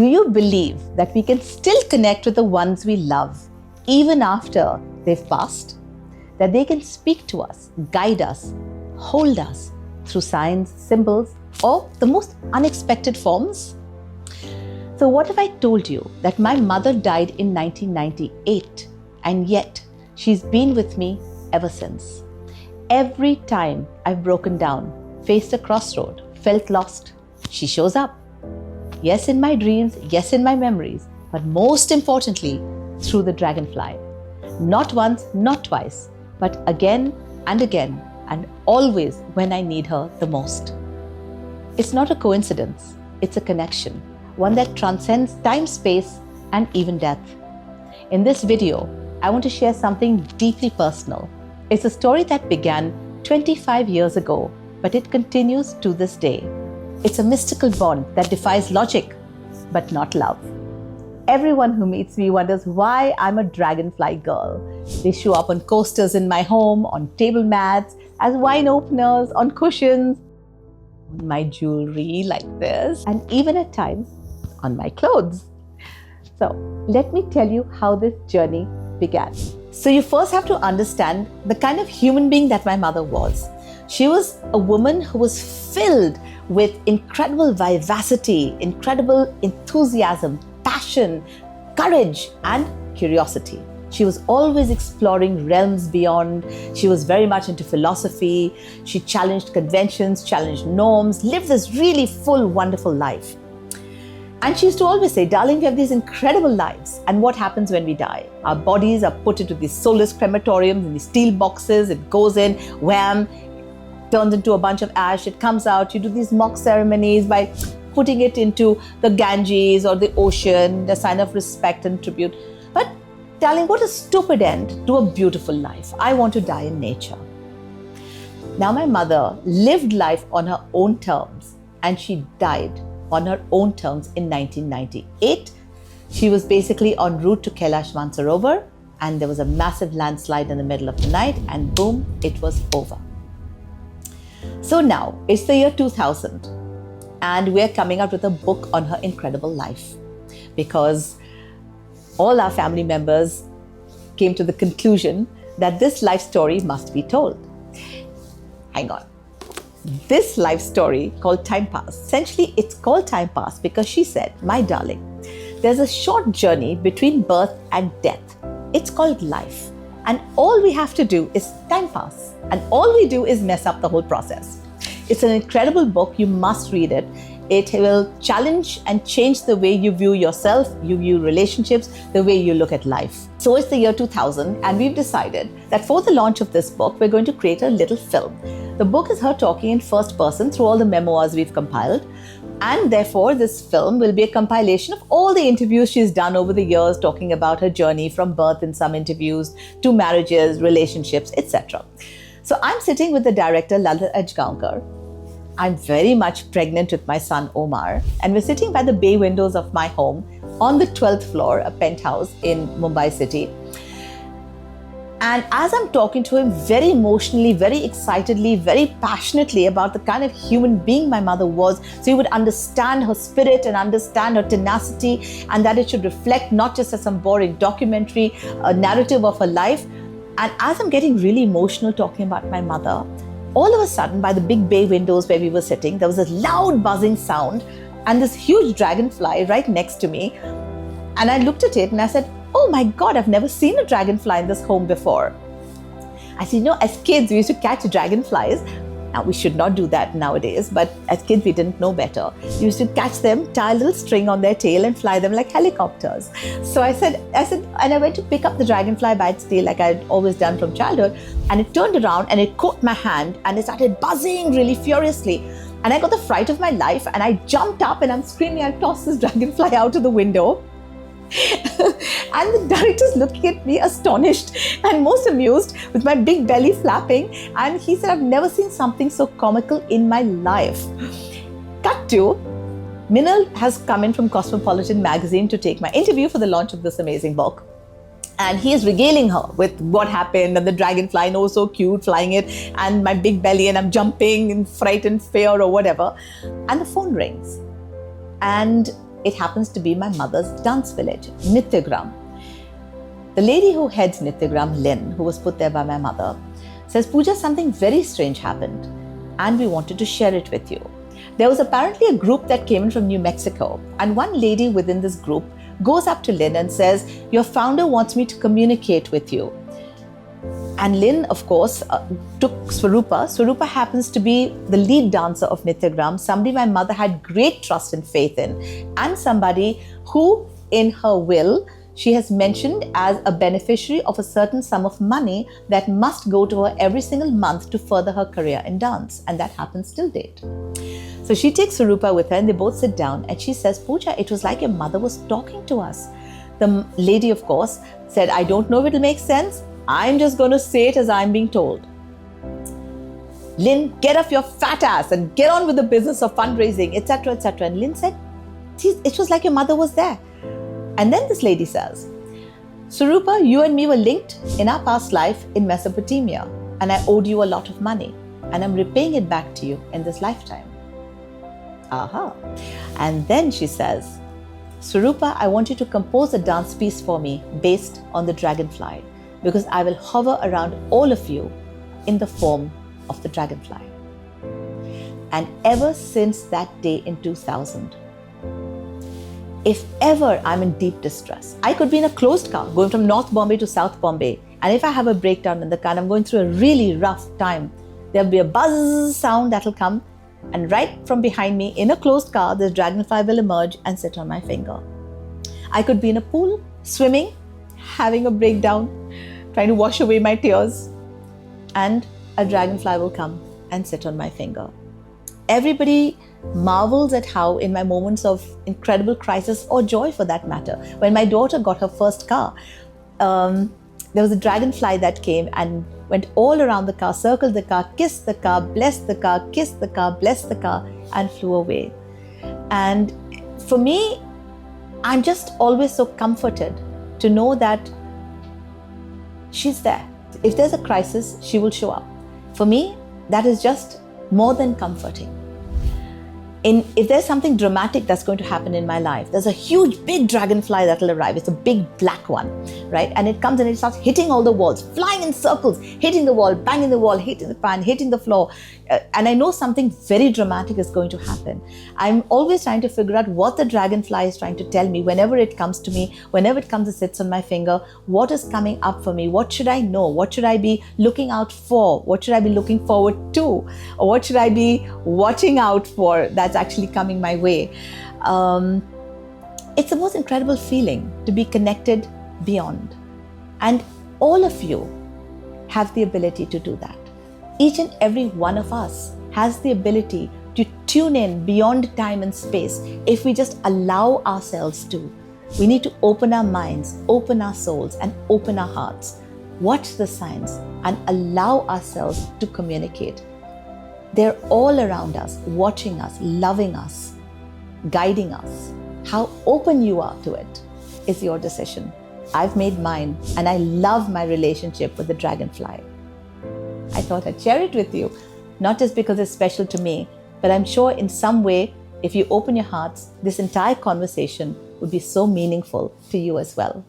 Do you believe that we can still connect with the ones we love even after they've passed? That they can speak to us, guide us, hold us through signs, symbols, or the most unexpected forms? So what if I told you that my mother died in 1998 and yet she's been with me ever since? Every time I've broken down, faced a crossroad, felt lost, she shows up. Yes, in my dreams, yes, in my memories, but most importantly, through the Dragonfly. Not once, not twice, but again and always when I need her the most. It's not a coincidence, it's a connection, one that transcends time, space, and even death. In this video, I want to share something deeply personal. It's a story that began 25 years ago, but it continues to this day. It's a mystical bond that defies logic, but not love. Everyone who meets me wonders why I'm a Dragonfly girl. They show up on coasters in my home, on table mats, as wine openers, on cushions, on my jewelry like this, and even at times on my clothes. So let me tell you how this journey began. So you first have to understand the kind of human being that my mother was. She was a woman who was filled with incredible vivacity, incredible enthusiasm, passion, courage, and curiosity. She was always exploring realms beyond. She was very much into philosophy. She challenged conventions, challenged norms, lived this really full, wonderful life. And she used to always say, darling, we have these incredible lives. And what happens when we die? Our bodies are put into these soulless crematoriums, in these steel boxes. It goes in, wham, turns into a bunch of ash. It comes out. You do these mock ceremonies by putting it into the Ganges or the ocean, a sign of respect and tribute. But darling, what a stupid end to a beautiful life. I want to die in nature. Now my mother lived life on her own terms and she died on her own terms in 1998. She was basically en route to Kailash Mansarovar and there was a massive landslide in the middle of the night and boom, it was over. So now it's the year 2000 and we're coming out with a book on her incredible life because all our family members came to the conclusion that this life story must be told. Hang on. This life story called Timepass, essentially it's called Timepass because she said, my darling, there's a short journey between birth and death. It's called life. And all we have to do is time pass. And all we do is mess up the whole process. It's an incredible book. You must read it. It will challenge and change the way you view yourself, you view relationships, the way you look at life. So it's the year 2000 and we've decided that for the launch of this book, we're going to create a little film. The book is her talking in first person through all the memoirs we've compiled. And therefore, this film will be a compilation of all the interviews she's done over the years, talking about her journey from birth in some interviews to marriages, relationships, etc. So I'm sitting with the director, Lalita Ajgaonkar. I'm very much pregnant with my son, Omar, and we're sitting by the bay windows of my home on the 12th floor, a penthouse in Mumbai city. And as I'm talking to him very emotionally, very excitedly, very passionately about the kind of human being my mother was, so you would understand her spirit and understand her tenacity, and that it should reflect not just as some boring documentary, a narrative of her life. And as I'm getting really emotional talking about my mother, all of a sudden, by the big bay windows where we were sitting, there was a loud buzzing sound and this huge dragonfly right next to me. And I looked at it and I said, oh my God, I've never seen a dragonfly in this home before. I said, as kids, we used to catch dragonflies. Now, we should not do that nowadays, but as kids, we didn't know better. We used to catch them, tie a little string on their tail and fly them like helicopters. So I said, and I went to pick up the dragonfly by its tail like I'd always done from childhood. And it turned around and it caught my hand and it started buzzing really furiously. And I got the fright of my life and I jumped up and I'm screaming, I tossed this dragonfly out of the window. And the director's looking at me astonished and most amused with my big belly flapping. And he said, I've never seen something so comical in my life. Cut to, Minal has come in from Cosmopolitan magazine to take my interview for the launch of this amazing book. And he is regaling her with what happened and the dragonfly, oh, so cute, flying it, and my big belly, and I'm jumping in fright and fear or whatever. And the phone rings. And it happens to be my mother's dance village, Nitgram. The lady who heads Nitgram, Lynn, who was put there by my mother, says, Pooja, something very strange happened and we wanted to share it with you. There was apparently a group that came in from New Mexico, and one lady within this group goes up to Lynn and says, your founder wants me to communicate with you. And Lynn, of course, took Swarupa. Swarupa happens to be the lead dancer of Nitgram, somebody my mother had great trust and faith in, and somebody who, in her will, she has mentioned as a beneficiary of a certain sum of money that must go to her every single month to further her career in dance. And that happens till date. So she takes Swarupa with her and they both sit down and she says, Pooja, it was like your mother was talking to us. The lady, of course, said, I don't know if it'll make sense. I'm just going to say it as I'm being told. Lynn, get off your fat ass and get on with the business of fundraising, etc., etc. And Lynn said, it was like your mother was there. And then this lady says, Swarupa, you and me were linked in our past life in Mesopotamia, and I owed you a lot of money, and I'm repaying it back to you in this lifetime. Aha. And then she says, Swarupa, I want you to compose a dance piece for me based on the Dragonfly, because I will hover around all of you in the form of the Dragonfly. And ever since that day in 2000, if ever I'm in deep distress, I could be in a closed car going from North Bombay to South Bombay, and if I have a breakdown in the car and I'm going through a really rough time, there'll be a buzz sound that'll come, and right from behind me in a closed car, the Dragonfly will emerge and sit on my finger. I could be in a pool, swimming, having a breakdown, trying to wash away my tears, and a Dragonfly will come and sit on my finger. Everybody marvels at how, in my moments of incredible crisis or joy for that matter, when my daughter got her first car, there was a Dragonfly that came and went all around the car, circled the car, kissed the car, blessed the car, kissed the car, blessed the car, and flew away. And for me, I'm just always so comforted to know that she's there. If there's a crisis, she will show up. For me, that is just more than comforting. If there's something dramatic that's going to happen in my life, there's a huge, big Dragonfly that'll arrive. It's a big black one, right? And it comes and it starts hitting all the walls, flying in circles, hitting the wall, banging the wall, hitting the pan, hitting the floor. And I know something very dramatic is going to happen. I'm always trying to figure out what the Dragonfly is trying to tell me whenever it comes to me, whenever it comes and sits on my finger. What is coming up for me? What should I know? What should I be looking out for? What should I be looking forward to? Or what should I be watching out for that's actually coming my way? It's the most incredible feeling to be connected beyond. And all of you have the ability to do that. Each and every one of us has the ability to tune in beyond time and space if we just allow ourselves to. We need to open our minds, open our souls, and open our hearts. Watch the signs and allow ourselves to communicate. They're all around us, watching us, loving us, guiding us. How open you are to it is your decision. I've made mine, and I love my relationship with the Dragonfly. I thought I'd share it with you, not just because it's special to me, but I'm sure in some way, if you open your hearts, this entire conversation would be so meaningful to you as well.